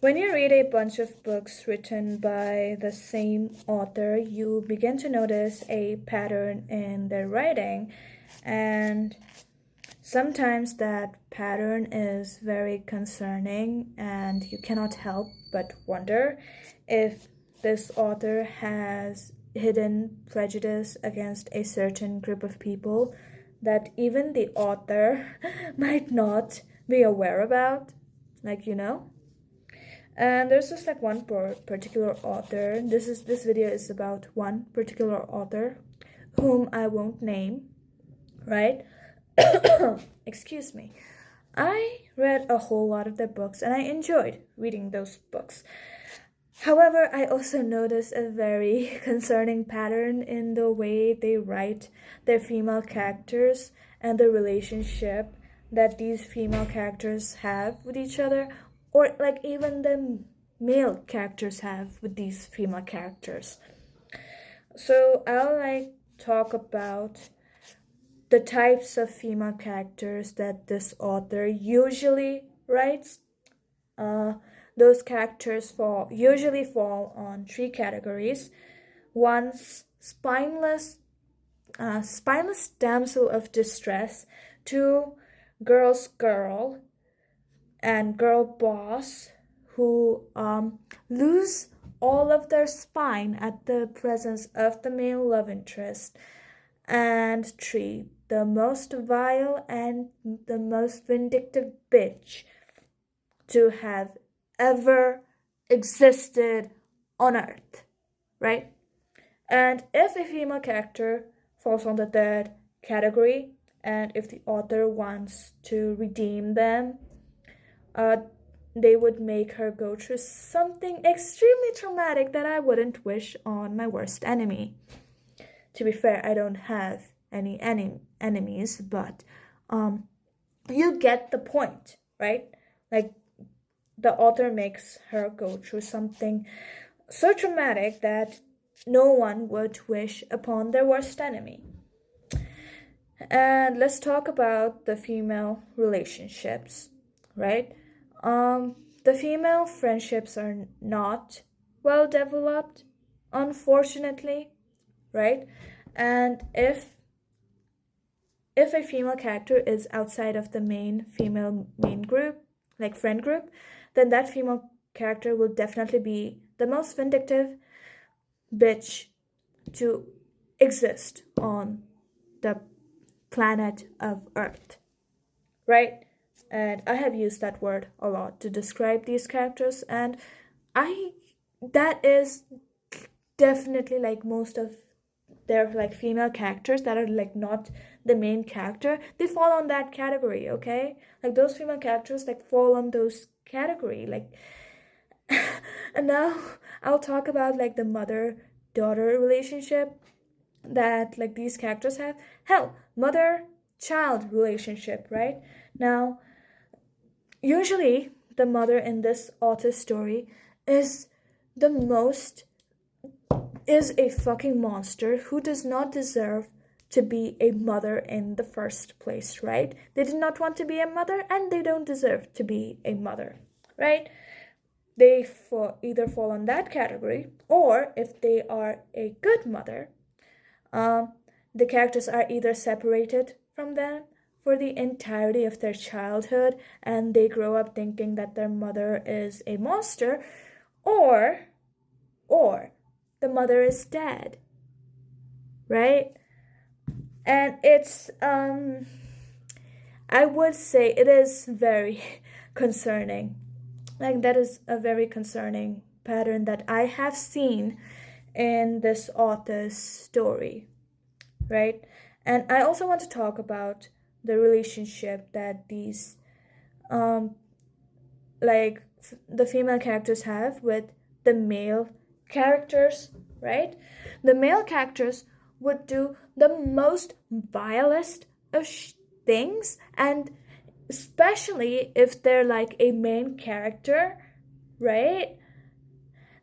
When you read a bunch of books written by the same author, you begin to notice a pattern in their writing, and sometimes that pattern is very concerning, and you cannot help but wonder if this author has hidden prejudice against a certain group of people that even the author might not be aware about. Like. And there's just like one particular author. This video is about one particular author whom I won't name, right? Excuse me. I read a whole lot of their books and I enjoyed reading those books. However, I also noticed a very concerning pattern in the way they write their female characters and the relationship that these female characters have with each other, or like even the male characters have with these female characters. So I'll talk about the types of female characters that this author usually writes. Uh, those characters usually fall on three categories. One's spineless damsel of distress. Two, girl's girl and girl boss who lose all of their spine at the presence of the male love interest. And three, the most vile and the most vindictive bitch to have ever existed on earth, right? And if a female character falls on the third category, and if the author wants to redeem them, they would make her go through something extremely traumatic that I wouldn't wish on my worst enemy. To be fair, I don't have any enemies, but you get the point, right? Like, the author makes her go through something so traumatic that no one would wish upon their worst enemy. And let's talk about the female relationships, right? The female friendships are not well developed, unfortunately, right? And if a female character is outside of the main group, like friend group, then that female character will definitely be the most vindictive bitch to exist on the planet of Earth, right? And I have used that word a lot to describe these characters, and that is definitely like most of their like female characters that are like not the main character, they fall on that category, okay? Like those female characters like fall on those category, like and now I'll talk about like the mother-daughter relationship that like these characters have. Hell, mother-child relationship, right? Now, usually the mother in this author's story is the most is a fucking monster who does not deserve to be a mother in the first place, right? They did not want to be a mother and they don't deserve to be a mother, right? They either fall on that category, or if they are a good mother, the characters are either separated from them for the entirety of their childhood and they grow up thinking that their mother is a monster, or the mother is dead, right? And it's I would say it is very concerning. Like that is a very concerning pattern that I have seen in this author's story, right? And I also want to talk about the relationship that these the female characters have with the male characters, right? The male characters would do the most vilest of things, and especially if they're like a main character, right?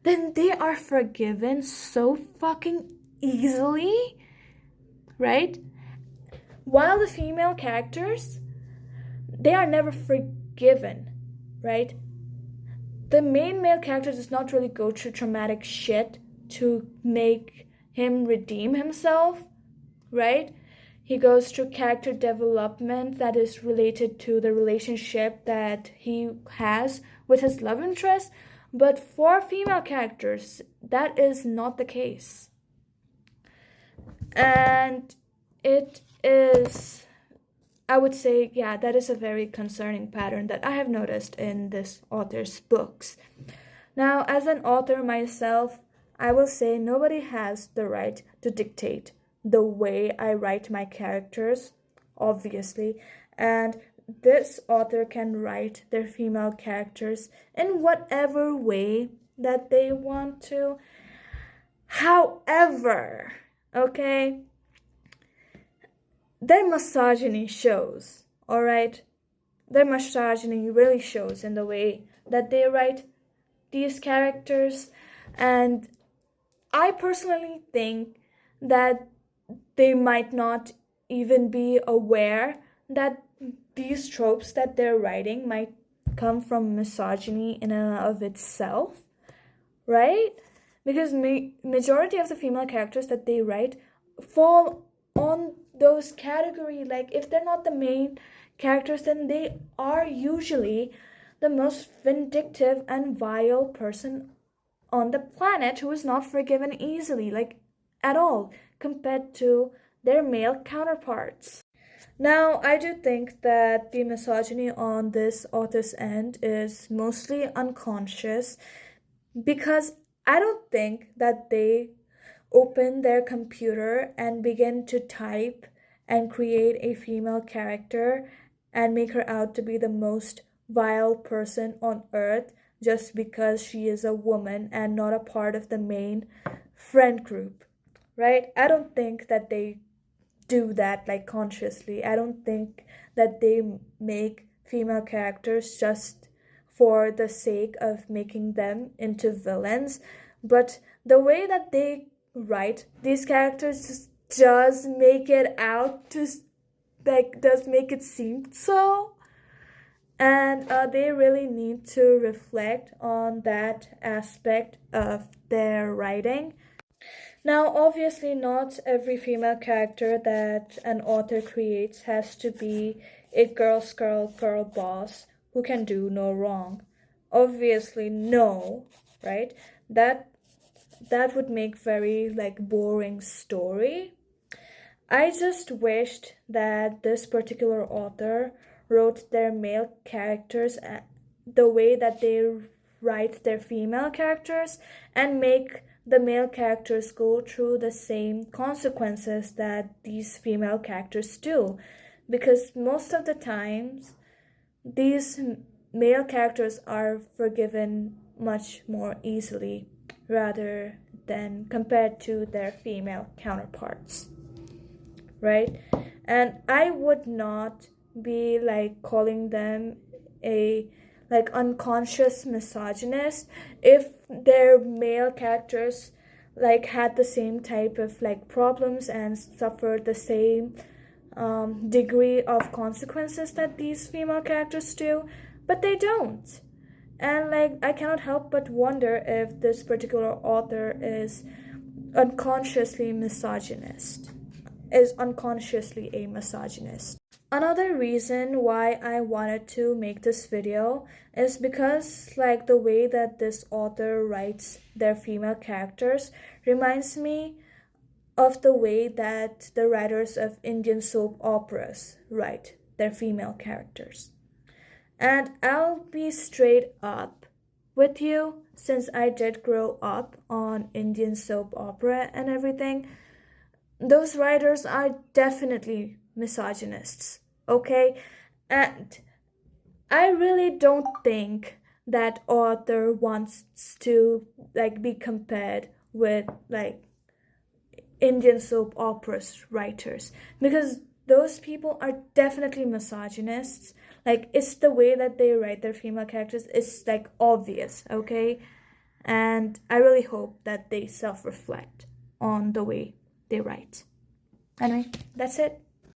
Then they are forgiven so fucking easily, right? While the female characters, they are never forgiven, right? the main male character does not really go through traumatic shit to make him redeem himself, right? He goes through character development that is related to the relationship that he has with his love interest. But for female characters, that is not the case. And it is, I would say, yeah, that is a very concerning pattern that I have noticed in this author's books. Now, as an author myself, I will say nobody has the right to dictate the way I write my characters, obviously, and this author can write their female characters in whatever way that they want to. However, okay, their misogyny shows, all right? Their misogyny really shows in the way that they write these characters, and I personally think that they might not even be aware that these tropes that they're writing might come from misogyny in and of itself, right? Because majority of the female characters that they write fall on those category. Like, if they're not the main characters, then they are usually the most vindictive and vile person on the planet who is not forgiven easily, like at all, compared to their male counterparts. Now, I do think that the misogyny on this author's end is mostly unconscious, because I don't think that they open their computer and begin to type and create a female character and make her out to be the most vile person on earth just because she is a woman and not a part of the main friend group, right? I don't think that they do that like consciously. I don't think that they make female characters just for the sake of making them into villains, but the way that they write these characters just does make it out to, like, does make it seem so. And they really need to reflect on that aspect of their writing. Now, obviously, not every female character that an author creates has to be a girl boss who can do no wrong. Obviously, no, right? That would make very like boring story. I just wished that this particular author wrote their male characters the way that they write their female characters, and make the male characters go through the same consequences that these female characters do. Because most of the times, these male characters are forgiven much more easily rather than compared to their female counterparts, right? And I would not be like calling them a like unconscious misogynist if their male characters like had the same type of like problems and suffered the same degree of consequences that these female characters do, but they don't. And like, I cannot help but wonder if this particular author is unconsciously misogynist, is unconsciously a misogynist. Another reason why I wanted to make this video is because like the way that this author writes their female characters reminds me of the way that the writers of Indian soap operas write their female characters. And I'll be straight up with you, since I did grow up on Indian soap opera and everything. Those writers are definitely misogynists, okay? And I really don't think that author wants to like be compared with like Indian soap operas writers, because those people are definitely misogynists. Like, it's the way that they write their female characters, it's like obvious, okay? And I really hope that they self-reflect on the way they write. Anyway, that's it.